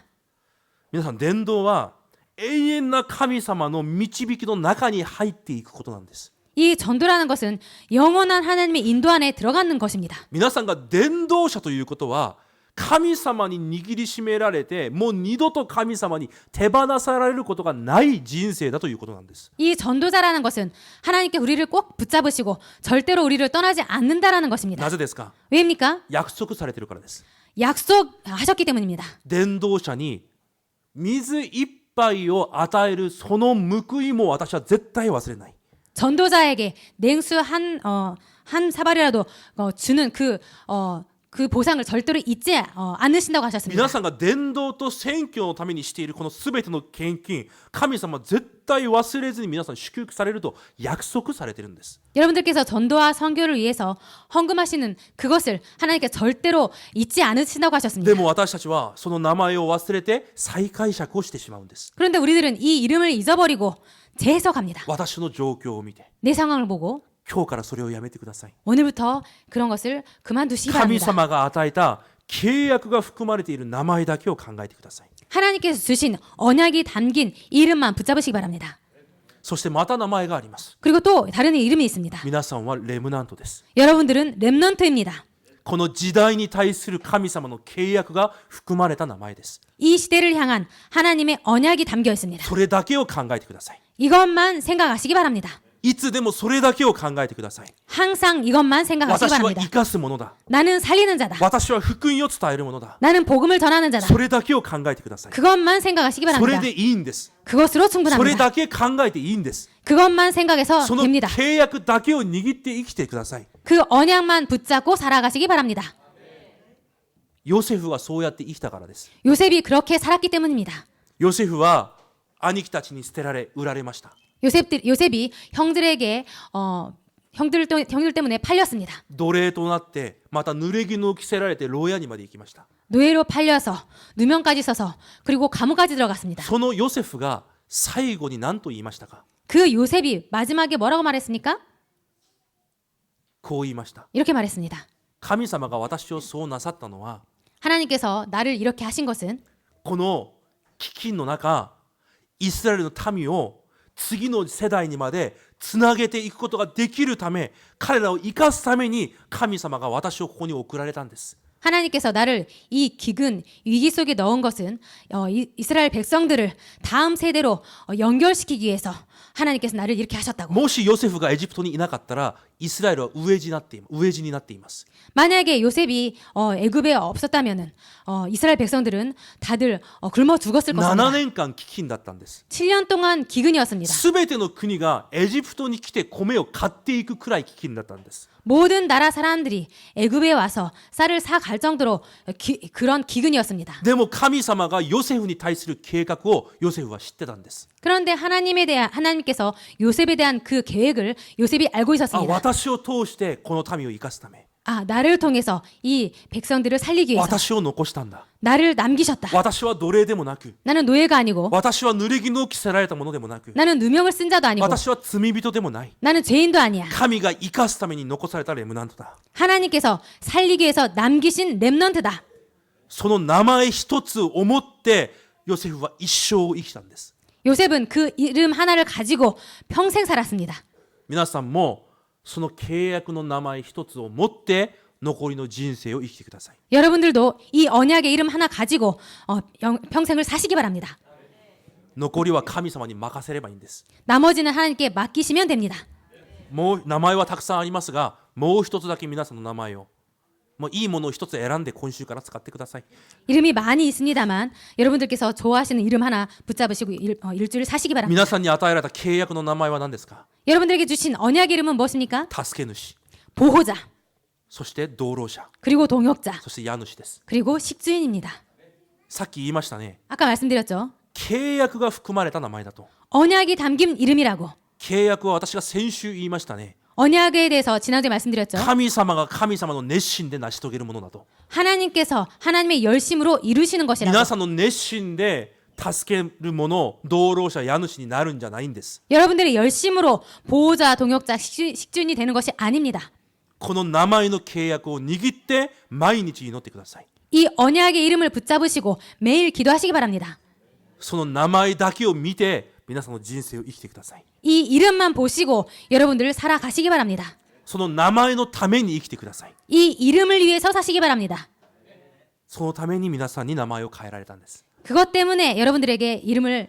皆さん、伝道は永遠な神様の導きの中に入っていくことなんです。 이 전도라는 것은 영원한 하나님의 인도 안에 들어가는 것입니다. 皆さんが伝道者ということは神様に握りしめられてもう二度と神様に手放されることがない人生だということなんです。 이 전도자라는 것은 하나님께 우리를 꼭 붙잡으시고 절대로 우리를 떠나지 않는다라는 것입니다. なぜですか？ 왜입니까? 約束されているからです。 약속하셨기 때문입니다. 伝道者に水一杯を与えるその報いも私は絶対忘れない。 전도자에게 냉수 한 사발이라도 주는 그 보상을 절대로 잊지 않으신다고 하셨습니다. 皆さんが伝道と宣教のためにしているこのすべての献金、神様は絶対忘れずに皆さん祝福されると約束されているんです。 여러분들께서 전도와 선교를 위해서 헌금하시는 그것을 하나님께서 절대로 잊지 않으신다고 하셨습니다. でも私たちはその名前を忘れて再解釈をしてしまうんです。 그런데 우리들은 이 이름을 잊어버리고 재해석합니다. 私の状況を見て 내 상황을 보고 今日からそれをやめてください。 오늘부터 그런 것을 그만두시기 神 바랍니다. 様が与えた契約が含まれている名前だけを考えてください。 하나님께서 주신 언약이 담긴 이름만 붙잡으시기 바랍니다. そしてまた名前があります。 그리고 또 다른 이름이 있습니다. 皆さんはレムナントです。 여러분들은 렘넌트입니다. この時代に対する神様の契約が含まれた名前です。 이 시대를 향한 하나님의 언약이 담겨 있습니다. それだけを考えてください。 이것만 생각하시기 바랍니다. いつでもそれだけを考えてください。 항상 이것만 생각하시기 私は 바랍니다. 生かすものだ。 나는 살리는 자다. 私は福音を伝えるものだ。 나는 복음을 전하는 자다. それだけを考えてください。 그것만 생각하시기 それ 바랍니다. でいいんです。 그것으로 それ 충분합니다. だけ考えていいんです。 그것만 생각해서 その 됩니다. 契約だけを握って生きてください。 그 언약만 붙잡고 살아가시기 바랍니다. ヨセフはそうやって生きたからです。 요셉이 그렇게 살았기 때문입니다. ヨセフは兄貴たちに捨てられ売られました。 요셉이 형들에게 형들 때문에 팔렸습니다. 奴隷となってまた濡れ衣を着せられて牢屋にまで行きました。 노예로 팔려서 누명까지 써서 그리고 감옥까지 들어갔습니다. そのヨセフが最後に何と言いましたか？ 그 요셉이 마지막에 뭐라고 말했습니까? こう言いました。 이렇게 말했습니다. 神様が私をそうなさったのは 하나님께서 나를 이렇게 하신 것은 この飢饉の中イスラエルの民を次の世代にまでつなげていくことができるため、彼らを生かすために神様が私をここに送られたんです。 하나님께서 나를 이 기근, 위기 속에 넣은 것은 이스라엘 백성들을 다음 세대로 연결시키기 위해서 하나님께서 나를 이렇게 하셨다고. もしヨセフがエジプトにいなかったらイスラエルは飢え死になっています。 만약에 요셉이 애굽에 없었다면은 이스라엘 백성들은 다들 굶어 죽었을 7 것입니다. 年間飢饉だったんです。 7년 동안 기근이었습니다. すべての国がエジプトに来て米を買っていくくらい飢饉だったんです。 모든 나라 사람들이 애굽에 와서 쌀을 사 갈 정도로 그런 기근이었습니다. でも神様がヨセフに対する計画をヨセフは知ってたんです。 그런데 하나님께서 요셉에 대한 그 계획을 요셉이 알고 あ、 있었습니다. 私を通してこの民を生かすため、 나를 통해서 이 백성들을 살리기 위해서 私を残したんだ。 나를 남기셨다. 私は奴隷でもなく、 나는 노예가 아니고 私は濡れ衣を着せられたものでもなく、 나는 누명을 쓴 자도 아니고 私は罪人でもない。 나는 죄인도 아니야. 神が生かすために残されたレムナントだ。 하나님께서 살리기 위해서 남기신 렘넌트다. その名前一つを持ってヨセフは一生生きたんです。 요셉은 그 이름 하나를 가지고 평생 살았습니다. 皆さんもその契約の名前一つを持って残りの人生を生きてください。 여러분들도 이 언약의 이름 하나 가지고 평생을 사시기 바랍니다. 残りは神様に任せればいいんです。 나머지는 하나님께 맡기시면 됩니다. もう名前はたくさんありますが、もう一つだけ皆さんの名前を、もういいものを一つ選んで今週から使ってください。 이름이 많이 있습니다만 여러분들께서 좋아하시는 이름 하나 붙잡으시고 일주일 사시기 바랍니다. 皆さんに与えられた契約の名前は何ですか？ 여러분들에게 주신 언약의 이름은 무엇입니까? 助け主、 보호자, そして道路者、 그리고 동역자, そして家主です。 그리고 식주인입니다. さっき言いましたね。 아까 말씀드렸죠. 契約が含まれた名前だと。 언약이 담긴 이름이라고. 契約は私が先週言いましたね。 언약에 대해서 지난주에 말씀드렸죠. 神様が神様の熱心で成し遂げるものだと。 하나님께서 하나님의 열심으로 이루시는 것이라고. 皆さんの熱心で助ける者、道路者、家主になるんじゃないんです。 여러분들의 열심으로 보호자, 동역자, 식주인이 되는 것이 아닙니다. この名前の契約を握って毎日祈ってください。 이 언약의 이름을 붙잡으시고 매일 기도하시기 바랍니다. その名前だけを見て皆さんの人生を生きてください。 이 이름만 보시고 여러분들 살아가시기 바랍니다. その名前のために生きてください。 이 이름을 위해서 사시기 바랍니다. そのために皆さんに名前を変えられたんです。 그것 때문에 여러분들의 이름을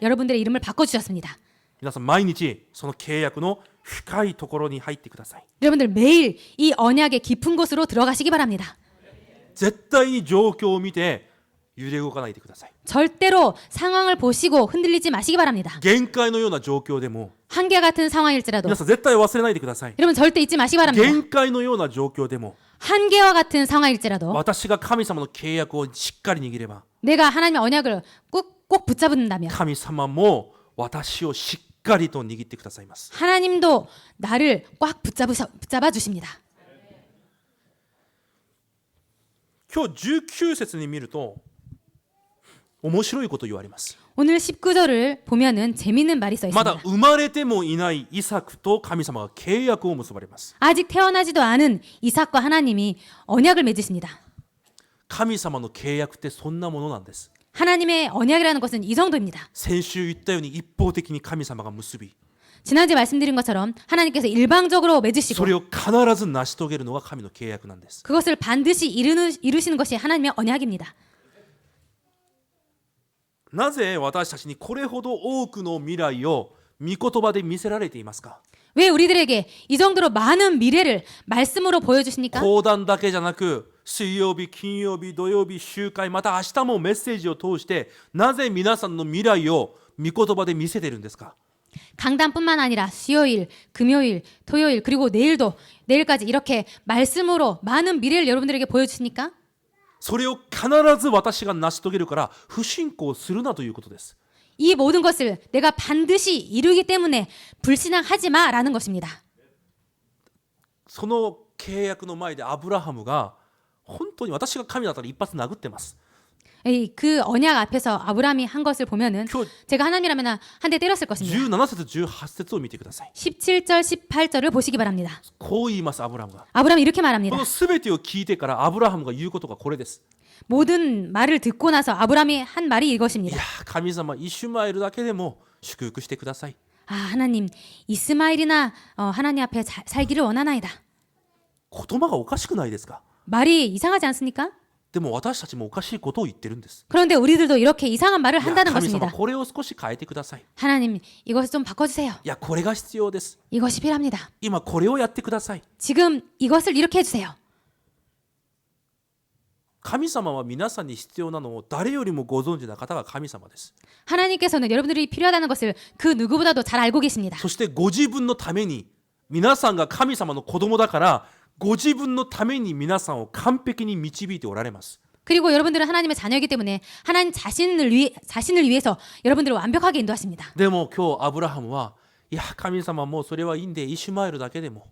바꿔주셨습니다. 皆さん毎日その契約の深いところに入ってください。 여러분들 매일 이 언약의 깊은 곳으로 들어가시기 바랍니다. 絶対に状況を見て揺れ動かないでください。 절대로 상황을 보시고 흔들리지 마시기 바랍니다. 限界のような状況でも 한계 같은 상황일지라도 皆さん絶対忘れないでください。 여러분 절대 잊지 마시기 바랍니다. 限界のような状況でも 한계와 같은 상황일지라도 私が神様の契約をしっかり握れば 내가 하나님의 언약을 꼭 붙잡는다면 神様も私をしっかりと握ってくださいます。 하나님도 나를 꽉 붙잡아 주십니다. 今日19節に見ると面白いこと言われます。 오늘 19절을 보면은 재밌는 말이 써 まだ 있습니다. 生まれてもいないイサクと神様が契約を結ばれます。 아직 태어나지도 않은 이삭과 하나님이 언약을 맺으십니다. 神様の契約ってそんなものなんです。 하나님의 언약이라는 것은 이 정도입니다. 先週言ったように一方的に神様が結び、 지난주에 말씀드린 것처럼 하나님께서 일방적으로 そ 맺으시고 れを必ず成し遂げるのが神の契約なんです。 그것을 반드시 이루시는 것이 하나님의 언약입니다. なぜ私たちにこれほど多くの未来を御言葉で見せられていますか？ 왜 우리들에게 이 정도로 많은 미래를 말씀으로 보여주십니까? 講談だけじゃなく水曜日、金曜日、土曜日、集会、また明日もメッセージを通してなぜ皆さんの未来を御言葉で見せてるんですか？ 강단뿐만 아니라 수요일, 금요일, 토요일 그리고 내일까지 이렇게 말씀으로 많은 미래를 여러분들에게 보여주시니까 それを必ず私が成し遂げるから不信仰するなということです。 이 모든 것을 내가 반드시 이루기 때문에 불신앙하지 마라는 것입니다. その契約の前でアブラハムが本当に私が神だったら一発殴ってます。그 언약 앞에서 아브라함이 한 것을 보면은 今日 제가 하나님이라면 한 대 때렸을 것입니다. 17節18節を見てください。 17절 18절을 보시기 바랍니다. こう言いますアブラハムが。 아브라함이 이렇게 こ 말합니다. の全てを聞いてからアブラハムが言うことがこれです。 모든 말을 듣고 나서 아브라함이 한 말이 い 이것입니다. や神様イシュマエルだけでも祝福してください。 아, 하나님, 이스마엘이나 하나님 앞에 살기를 원하나이다. 言葉がおかしくないですか。 말이 이상하지 않습니까? でも私たちもおかしいことを言ってるんです。 그런데 우리들도 이렇게 이상한 말을 いや 한다는 神様 것입니다. これを少し変えてください。 하나님, 이것을 좀 바꿔주세요. いやこれが必要です。 이것이 필요합니다. 今これをやってください。 지금 이것을 이렇게 해주세요. 神様は皆さんに必要なのを誰よりもご存知な方が神様です。 하나님께서는 여러분들이 필요하다는 것을 그 누구보다도 잘 알고 계십니다. そしてご自分のために皆さんが神様の子供だからご自分のために皆さんを完璧に導いておられます。 그리고 여러분들은 하나님의 자녀이기 때문에 하나님 자신을 위해서 여러분들을 완벽하게 인도하십니다. でも今日アブラハムはいや神様もうそれはいいんでイシュマエルだけでも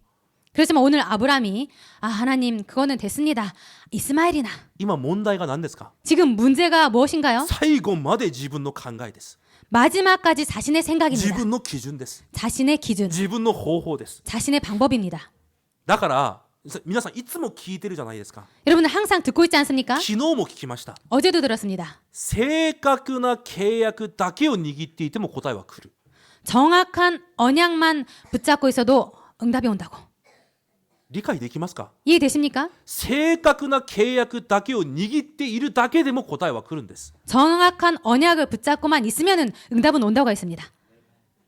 그렇지만 오늘 아브라함이 하나님 그거는 됐습니다. 이스마엘이나 今問題が何ですか。 지금 문제가 무엇인가요? 最後まで自分の考えです。 마지막까지 자신의 自 생각입니다. 分の基準です。 자신의 기준, 自分の方法です。 자신의 방법입니다. だから皆さんいつも聞いてるじゃないですか。 여러분들 항상 듣고 있지 않습니까? 昨日も聞きました。 어제도 들었습니다. 正確な契約だけを握っていても答えは来る。 정확한 언약만 붙잡고 있어도 응답이 온다고. 理解できますか。 이해되십니까? 正確な契約だけを握っているだけでも答えは来るんです。 정확한 언약을 붙잡고만 있으면은 응답은 온다고 했습니다.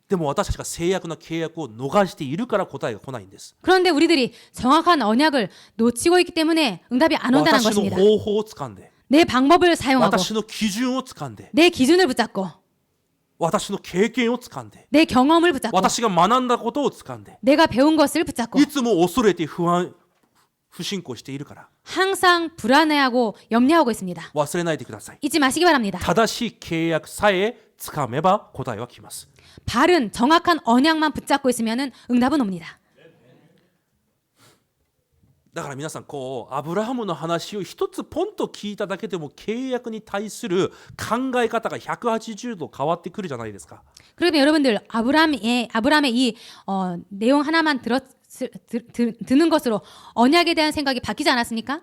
でも私たちが正確な契約を逃しているから答えが来ないんです。 그런데 우리들이 정확한 언약을 놓치고 있기 때문에 응답이 안 온다는 私の 것입니다. 方法を掴んで 내 방법을 사용하고 私の基準を掴んで 내 기준을 붙잡고 私の経験を掴んで 내 경험을 붙잡고 私が学んだことを掴んで 내가 배운 것을 붙잡고 いつも恐れて不信仰しているから 항상 불안해하고 염려하고 있습니다. 忘れないでください。 잊지 마시기 바랍니다. 正しい契約さえ掴めば答えは来ます。 바른 정확한 언약만 붙잡고 있으면은 응답은 옵니다. だから皆さんこうアブラハムの話を一つポンと聞いただけでも契約に対する考え方が180度変わってくるじゃないですか。 그러면 여러분들 아브라함의 이 내용 하나만 듣는 것으로 언약에 대한 생각이 바뀌지 않았습니까?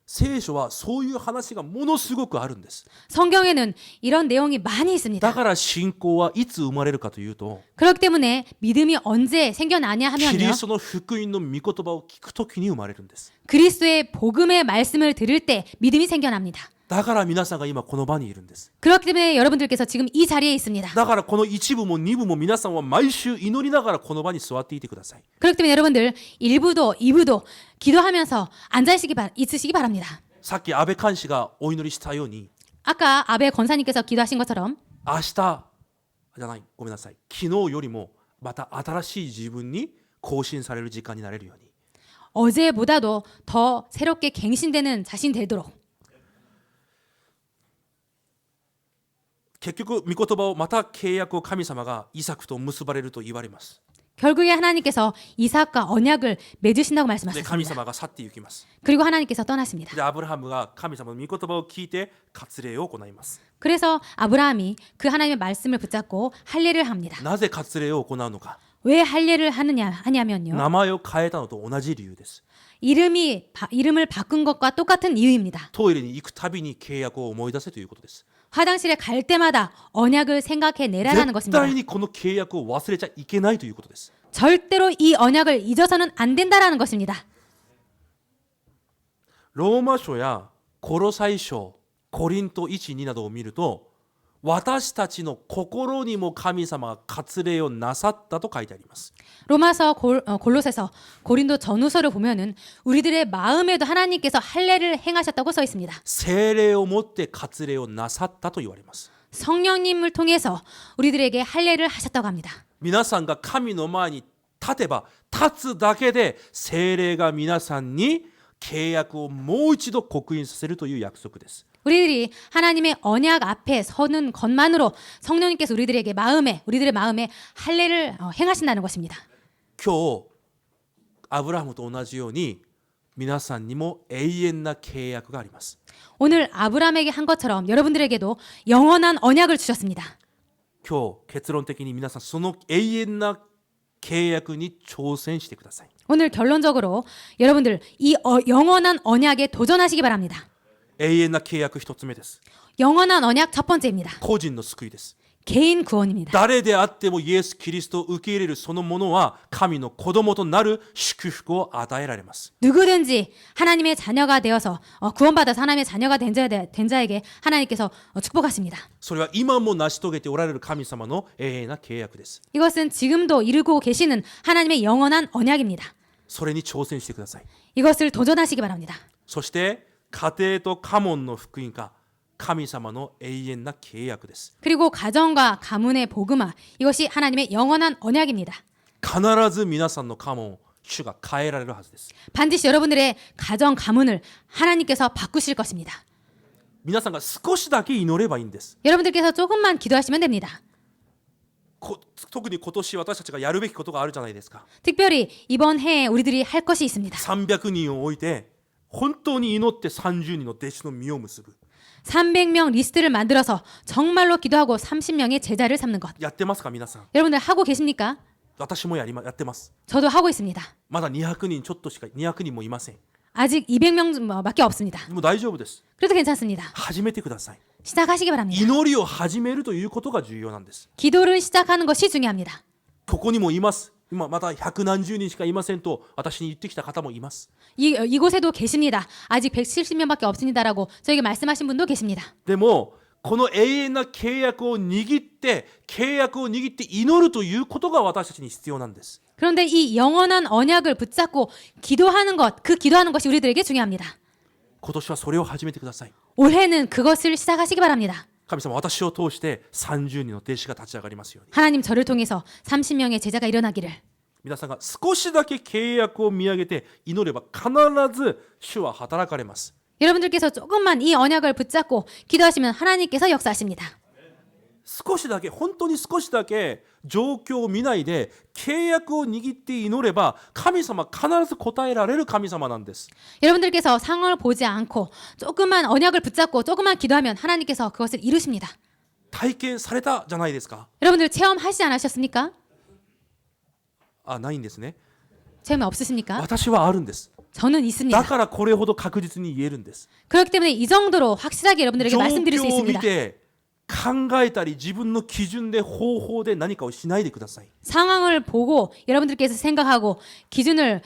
聖書はそういう話がものすごくあるんです。 성경에는 이런 내용이 많이 だ 있습니다. から信仰はいつ生まれるかというと 그렇기 때문에 믿음이 언제 생겨나냐 キリ 하면요. ストの福音の御言葉を聞くときに生まれるんです。 그리스도의 복음의 말씀을 들을 때 믿음이 생겨납니다. だから皆さんが今この場にいるんです。 그렇기 때문에 여러분들께서 지금 이 자리에 있습니다. だからこの一部も二部も皆さんは毎週祈りながらこの場に座っていてください。 그렇기 때문에 여러분들 1부도 2부도 기도하면서 있으시기 바랍니다. さっき安倍監視がお祈りしたように 아까 아베 권사님께서 기도하신 것처럼 明日じゃないごめんなさい昨日よりもまた新しい自分に更新される時間になれるように 어제보다도 더 새롭게 갱신되는 자신 되도록 結局御言葉をまた契約を神様がイサクと結ばれると言われます。 결국에 하나님께서 이삭과 언약을 맺으신다고 で神 말씀하셨습니다. 様が去って行きます。 그리고 하나님께서 떠나십니다. でアブラハムが神様の御言葉を聞いて割礼を行います。 그래서 아브라함이 그 하나님의 말씀을 붙잡고 할례를 합니다. なぜ割礼を行うのか。 왜 할례를 하냐면요. 名前を変えたのと同じ理由です。 이름을 바꾼 것과 똑같은 이유입니다. トイレに行くたびに契約を思い出せということです。 화장실에 갈 때마다 언약을 생각해 내라라는 絶 것입니다. 対にこの契約を忘れちゃいけないということです。 절대로 이 언약을 잊어서는 안 된다라는 것입니다. ローマ書やコロサイ書、コリント1、2などを見ると、私たちの心にも神様が割礼をなさったと書いてあります。 로마서 골로새서 고린도 전후서를 보면은 우리들의 마음에도 하나님께서 할례를 행하셨다고 써 있습니다. 聖霊をもって割礼をなさったと言われます。 성령님을 통해서 우리들에게 할례를 하셨다고 합니다. 皆さんが神の前に立てば立つだけで聖霊が皆さんに契約をもう一度刻印させるという約束です。 우리들이 하나님의 언약 앞에 서는 것만으로 성령님께서 우리들의 마음에 할례를 행하신다는 것입니다. 今日アブラハムと同じように皆さんにも永遠な契約があります。 오늘 아브라함에게 한 것처럼 여러분들에게도 영원한 언약을 주셨습니다. 今日結論的に皆さんその永遠な契約に挑戦してください。 오늘 결론적으로 여러분들 이 영원한 언약에 도전하시기 바랍니다. 永遠な契約一つ目です。 영원한 언약 첫 번째입니다. 個人の救いです。 개인 구원입니다. 誰であってもイエス・キリストを受け入れるそのものは神の子供となる祝福を与えられます。 누구든지 하나님의 자녀가 되어서 구원받아서 하나님의 자녀가 된 자에게 하나님께서 축복하십니다. それは今も成し遂げておられる神様の永遠な契約です。 이것은 지금도 이루고 계시는 하나님의 영원한 언약입니다. それに挑戦してください。 이것을 도전하시기 바랍니다. そして家庭と家門の福音化、神様の永遠な契約です。 그리고 가정과 가문의 복음화, 이것이 하나님의 영원한 언약입니다. 必ず皆さんの家門を主が変えられるはずです。 반드시 여러분들의 가정 가문을 하나님께서 바꾸실 것입니다. 皆さんが少しだけ祈ればいいんです。 여러분들께서 조금만 기도하시면 됩니다. 特に今年私たちがやるべきことがあるじゃないですか。 특별히 이번 해에 우리들이 할 것이 있습니다. 300人を置いて本当に祈って30人の弟子の実を結ぶ。 300명 리스트를 만들어서 정말로 기도하고 30명의 제자를 삼는 것. やってますか皆さん。 여러분들 하고 계십니까? 私もやってます。 저도 하고 있습니다. まだ200人ちょっとしか200人もいません。 아직 200명밖에 없습니다. もう大丈夫です。 그래도 괜찮습니다. 始めてください。 시작하시기 바랍니다. 祈りを始めるということが重要なんです。 기도를 시작하는 것이 중요합니다. ここにもいます。今まだ百何十人しかいませんと私に言ってきた方もいます。 이곳에도 계십니다. 아직 170명밖에 없습니다라고 저에게 말씀하신 분도 계십니다. でもこの永遠な契約を握って祈るということが私たちに必要なんです。 그런데 이 영원한 언약을 붙잡고 기도하는 것, 그 기도하는 것이 우리들에게 중요합니다. 今年はそれを始めてください。 올해는 그것을 시작하시기 바랍니다. 神様、私を通して30人の弟子が立ち上がりますように。 하나님 저를 통해서 30명의 제자가 일어나기를. 皆さんが少しだけ契約を見上げて祈れば必ず主は働かれます。 여러분들께서 조금만 이 언약을 붙잡고 기도하시면 하나님께서 역사하십니다. 少しだけ、本当に少しだけ状況を見ないで契約を握って祈れば神様必ず答えられる神様なんです。 여러분들께서 상황을 보지 않고 조금만 언약을 붙잡고 조금만 기도하면 하나님께서 그것을 이루십니다. 体験されたじゃないですか。 여러분들 체험하시지 않으셨습니까? あ、ないんですね。 체험이 없으십니까? 私はあるんです。 저는 있습니다. だからこれほど確実に言えるんです。 그렇기 때문에 이 정도로 확실하게 여러분들에게 状 말씀드릴 수 況を見 있습니다. て考えたり自分の基準で方法で何かをしないでください。 상황을 보고 여러분들께서 생각하고 기준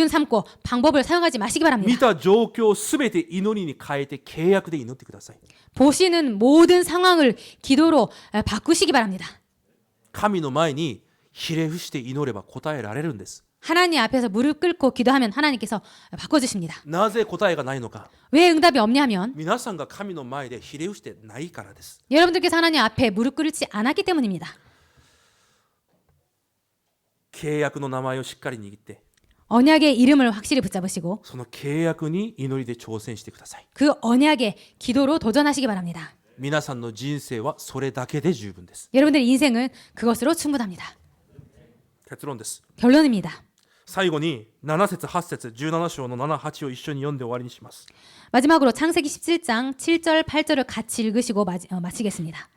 삼고 방법을 사용하지 마시기 見 바랍니다. た状況をすべて祈りに変えて契約で祈ってください。 보시는 모든 상황을 기도로 바꾸시기 바랍니다. 神の前にひれ伏して祈れば答えられるんです。 하나님 앞에서 무릎 꿇고 기도하면 하나님께서 바꿔주십니다. なぜ答えがないのか。 왜 응답이 없냐면 皆さんが神の前でひれ伏してないからです。 여러분들께서 하나님 앞에 무릎 꿇지 않았기 때문입니다. 契約の名前をしっかり握って、 언약의 이름을 확실히 붙잡으시고 その契約に祈りで挑戦してください。 그 언약의 기도로 도전하시기 바랍니다. 皆さんの人生はそれだけで十分です。 여러분들의 인생은 그것으로 충분합니다. 結論です。 결론입니다. 最後に7節8節17章の7、8を一緒に読んで終わりにします。 마지막으로 창세기 17장 7절 8절을 같이 읽으시고 마치겠습니다.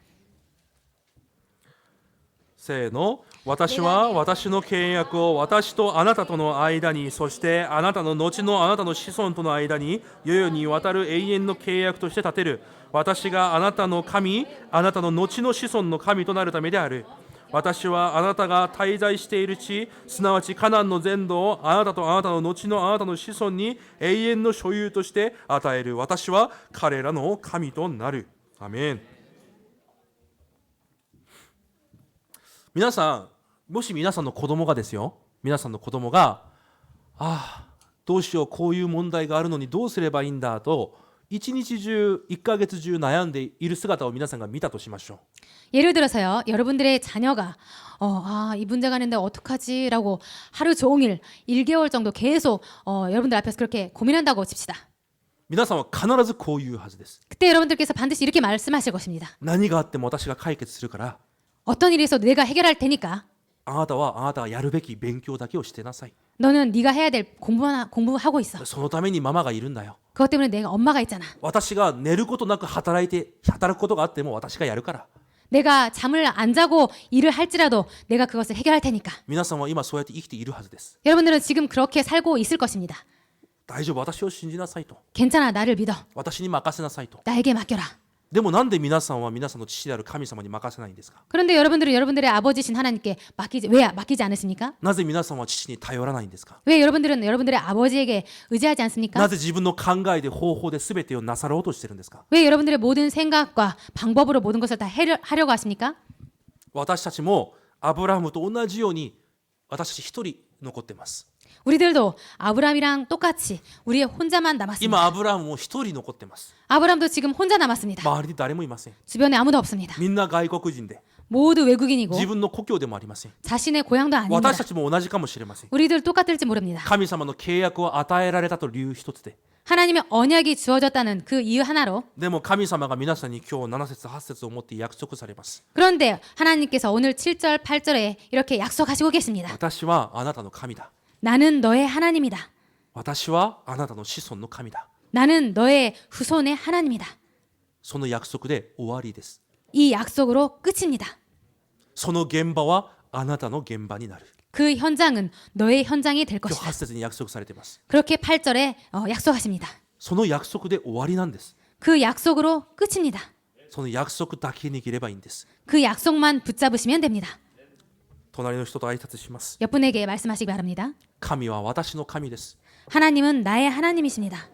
せーの。私は私の契約を私とあなたとの間に、そしてあなたの後のあなたの子孫との間に世々にわたる永遠の契約として立てる。私があなたの神、あなたの後の子孫の神となるためである。私はあなたが滞在している地、すなわちカナンの全土をあなたとあなたの後のあなたの子孫に永遠の所有として与える。私は彼らの神となる。アメン。皆さん、もし皆さんの子供がですよ、皆さんの子供が、どうしよう、こういう問題があるのにどうすればいいんだと、一日中、1ヶ月中悩んでいる姿を皆さんが見たとしましょう。 예를 들어서요, 여러분들의 자녀가 이 문제가 있는데 어떡하지라고 하루 종일 1개월 정도 계속 여러분들 앞에서 그렇게 고민한다고 칩시다. 皆さんは必ずこう言うはずです。 그때 여러분들께서 반드시 이렇게 말씀하실 것입니다. 何があっても私が解決するから、 어떤 일이 있어도 내가 해결할 테니까 あなたはやるべき勉強だけをしてなさい。 너는 네가 해야 될 공부하고 있어. そのためにママがいるんだよ。 그것 때문에 내가 엄마가 있잖아. 私が寝ることなく働くことがあっても私がやるから。 내가 잠을 안 자고 일을 할지라도 내가 그것을 해결할 테니까. 皆さんは今そうやって生きているはずです。 여러분들은 지금 그렇게 살고 있을 것입니다. 大丈夫、私を信じなさいと。 괜찮아, 나를 믿어. 私に任せなさいと。 나에게 맡겨라. でもなんで皆さんは皆さんの父である神様に任せないんですか？ 그런데 여러분들은 여러분들의 아버지신 하나님께 왜 맡기지 않으십니까? なぜ皆さんは父に頼らないんですか？ 왜 여러분들은 여러분들의 아버지에게 의지하지 않습니까? なぜ自分の考えで方法で全てをなさろうとしてるんですか？ 왜 여러분들의 모든 생각과 방법으로 모든 것을 다 하려고 하십니까? 私たちもアブラハムと同じように私たち一人残ってます。 우리들도 아브람이랑 똑같이 우리 혼자만 남았습니다. 今アブラハムも一人残ってます。 아브람도 지금 혼자 남았습니다. 周りに誰もいません。 주변에 아무도 없습니다. みんな外国人で 모두 외국인이고 自分の故郷でもありません。 자신의 고향도 아닙니다. 私たちも同じかもしれません。 우리들 똑같을지 모릅니다. 神様の契約を与えられたという理由一つで、 하나님의 언약이 주어졌다는 그 이유 하나로 でも神様が皆さんに今日7節8節をもって約束されます。 그런데 하나님께서 오늘 7절 8절에 이렇게 약속하시고 계십니다. 私はあなたの神だ。 나는 너의 하나님이다. 私はあなたの子孫の神だ。 나는 너의 후손의 하나님이다. その約束で終わりです。 이 약속으로 끝입니다. その現場はあなたの現場になる。 그 현장은 너의 현장이 될 今日 것이다. 8節に約束されています。 그렇게 8절에 약속하십니다. その約束で終わりなんです。 그 약속으로 끝입니다. その約束だけ握ればいいんです。 그 약속만 붙잡으시면 됩니다. 隣の人と挨拶します。 옆분에게 말씀하시기 바랍니다. 神は私の神です。 하나님은 나의 하나님이십니다.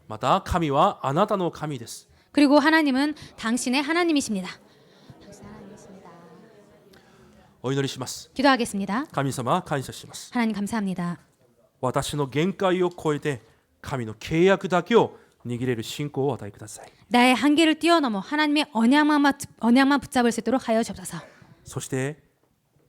また神はあなたの神です。 그리고 하나님은 당신의 하나님이십니다. お祈りします。 기도하겠습니다. 神様感謝します。 하나님 감사합니다. 私の限界を超えて神の契約だけを握れる信仰をお与えください。 나의 한계를 뛰어넘어 하나님의 언약만 붙잡을 수 있도록 하여 주옵소서. そして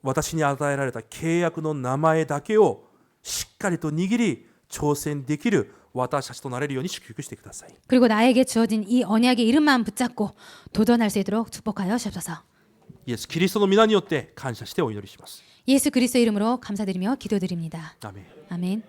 私に与えられた契約の名前だけをしっかりと握り挑戦できる私たちとなれるように祝福してください。 그리고 나에게 주어진 이 언약의 이름만 붙잡고 도전할 수 있도록 축복하여 주옵소서. イエス・キリストの皆によって感謝してお祈りします。 예수 그리스도 이름으로 감사드리며 기도드립니다. 아멘. 아멘.